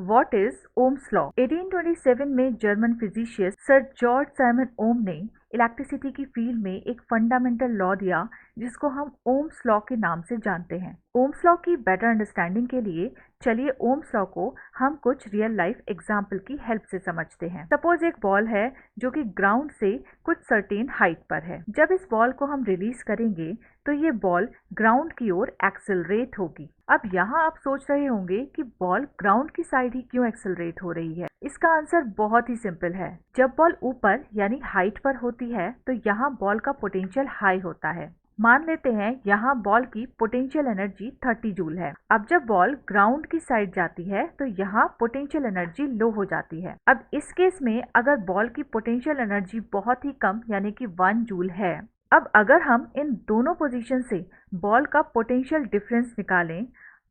What is ohms law? 1827 में German physician sir George Simon Ohm ने electricity की field में एक फंडामेंटल लॉ दिया जिसको हम ओम्स लॉ के नाम से जानते हैं। ओम्स लॉ की बेटर अंडरस्टैंडिंग के लिए चलिए ओम्स लॉ को हम कुछ रियल लाइफ एग्जाम्पल की हेल्प से समझते हैं। सपोज एक बॉल है जो कि ग्राउंड से कुछ सर्टेन हाइट पर है। जब इस बॉल को हम रिलीज करेंगे तो ये बॉल ग्राउंड की ओर एक्सेलरेट होगी। अब यहाँ आप सोच रहे होंगे कि बॉल ग्राउंड की साइड ही क्यों एक्सेलरेट हो रही है। इसका आंसर बहुत ही सिंपल है। जब बॉल ऊपर यानी हाइट पर होती है तो यहाँ बॉल का पोटेंशियल हाई होता है। मान लेते हैं यहाँ बॉल की पोटेंशियल एनर्जी 30 जूल है। अब जब बॉल ग्राउंड की साइड जाती है तो यहाँ पोटेंशियल एनर्जी लो हो जाती है। अब इस केस में अगर बॉल की पोटेंशियल एनर्जी बहुत ही कम यानी कि 1 जूल है। अब अगर हम इन दोनों पोजीशन से बॉल का पोटेंशियल डिफरेंस निकालें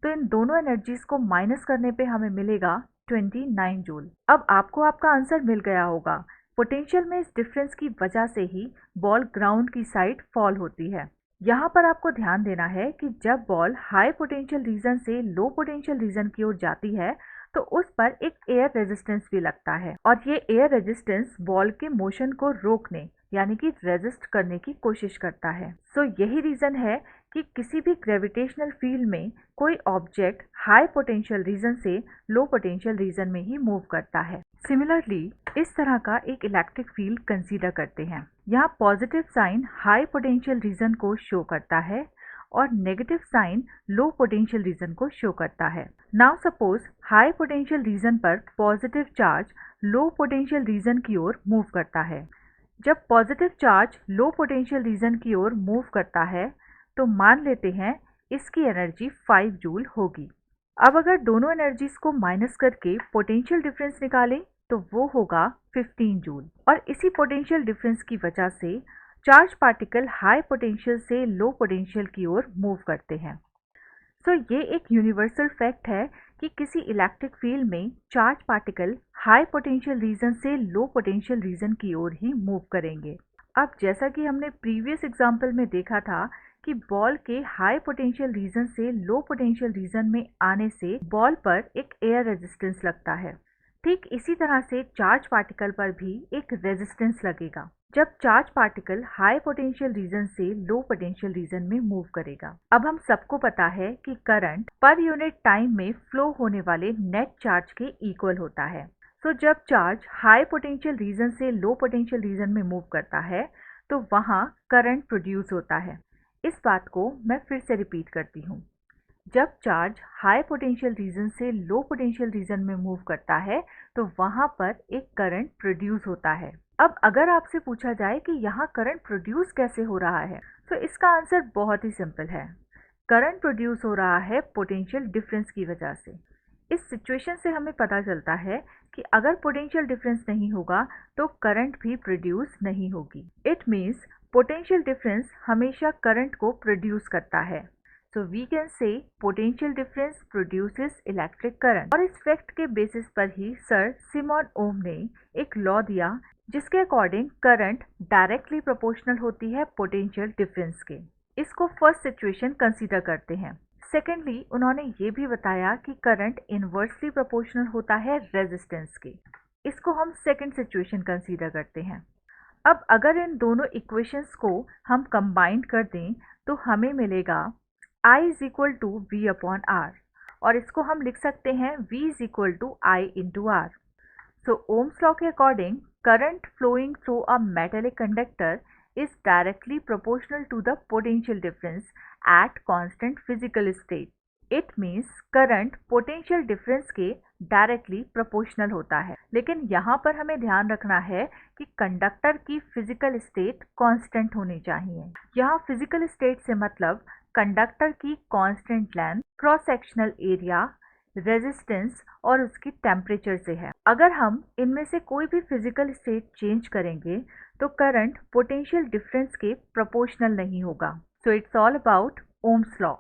तो इन दोनों एनर्जीज को माइनस करने पे हमें मिलेगा 29 जूल। अब आपको आपका आंसर मिल गया होगा। पोटेंशियल में इस डिफरेंस की वजह से ही बॉल ग्राउंड की साइड फॉल होती है। यहाँ पर आपको ध्यान देना है कि जब बॉल हाई पोटेंशियल रीजन से लो पोटेंशियल रीजन की ओर जाती है तो उस पर एक एयर रेजिस्टेंस भी लगता है और ये एयर रेजिस्टेंस बॉल के मोशन को रोकने यानी कि रेजिस्ट करने की कोशिश करता है। सो यही रीजन है कि किसी भी ग्रेविटेशनल फील्ड में कोई ऑब्जेक्ट हाई पोटेंशियल रीजन से लो पोटेंशियल रीजन में ही मूव करता है। सिमिलरली इस तरह का एक इलेक्ट्रिक फील्ड कंसीडर करते हैं। यहाँ positive sign high potential region को शो करता है और negative sign low potential region को शो करता है। Now suppose high potential region पर positive charge low potential region की ओर मूव करता है। जब positive charge low potential region की ओर मूव करता है तो मान लेते हैं इसकी एनर्जी 5 जूल होगी। अब अगर दोनों एनर्जीज को माइनस करके पोटेंशियल डिफरेंस निकालें तो वो होगा 15 जूल। और इसी पोटेंशियल डिफरेंस की वजह से चार्ज पार्टिकल हाई पोटेंशियल से लो पोटेंशियल की ओर मूव करते हैं। सो ये एक यूनिवर्सल फैक्ट है कि किसी इलेक्ट्रिक फील्ड में charge particle high potential reason से लो पोटेंशियल रीजन की ओर ही मूव करेंगे। अब जैसा कि हमने प्रीवियस एग्जांपल में देखा था कि बॉल के हाई पोटेंशियल रीजन से लो पोटेंशियल रीजन में आने से बॉल पर एक एयर रेजिस्टेंस लगता है। ठीक इसी तरह से चार्ज पार्टिकल पर भी एक रेजिस्टेंस लगेगा जब charge particle high potential reason से लो पोटेंशियल रीजन में मूव करेगा। अब हम सबको पता है कि करंट पर यूनिट टाइम में फ्लो होने वाले नेट चार्ज के इक्वल होता है। सो जब चार्ज हाई पोटेंशियल रीजन से लो पोटेंशियल रीजन में मूव करता है तो वहाँ करंट प्रोड्यूस होता है। इस बात को मैं फिर से रिपीट करती हूँ। जब चार्ज हाई पोटेंशियल रीजन से लो पोटेंशियल रीजन में मूव करता है तो वहाँ पर एक करंट प्रोड्यूस होता है। अब अगर आपसे पूछा जाए कि यहाँ करंट प्रोड्यूस कैसे हो रहा है तो इसका आंसर बहुत ही सिंपल है। करंट प्रोड्यूस हो रहा है पोटेंशियल डिफरेंस की वजह से। इस सिचुएशन से हमें पता चलता है कि अगर पोटेंशियल डिफरेंस नहीं होगा तो करंट भी प्रोड्यूस नहीं होगी। इट मीन्स पोटेंशियल डिफरेंस हमेशा करंट को प्रोड्यूस करता है। So we can say potential difference produces electric current। और इस फैक्ट के बेसिस पर ही सर सिमोन ओम ने एक लॉ दिया जिसके अकॉर्डिंग करंट डायरेक्टली प्रोपोर्शनल होती है पोटेंशियल डिफरेंस के। इसको फर्स्ट सिचुएशन कंसीडर करते हैं। सेकेंडली उन्होंने ये भी बताया कि करंट इनवर्सली प्रोपोर्शनल होता है रेजिस्टेंस के। इसको हम सेकेंड सिचुएशन कंसीडर करते हैं। अब अगर इन दोनों इक्वेशंस को हम कंबाइन कर दें तो हमें मिलेगा I is equal to V upon R और इसको हम लिख सकते हैं V is equal to I into R। So Ohm's law के according current flowing through a metallic conductor is directly proportional to the potential difference at constant physical state। It means current potential difference के directly proportional होता है। लेकिन यहाँ पर हमें ध्यान रखना है कि कंडक्टर की फिजिकल स्टेट कांस्टेंट होनी चाहिए। यहाँ फिजिकल स्टेट से मतलब कंडक्टर की constant length, cross sectional area, resistance और उसकी टेम्परेचर से है। अगर हम इनमें से कोई भी फिजिकल स्टेट चेंज करेंगे तो करंट पोटेंशियल डिफरेंस के प्रोपोर्शनल नहीं होगा। So it's all about Ohm's law.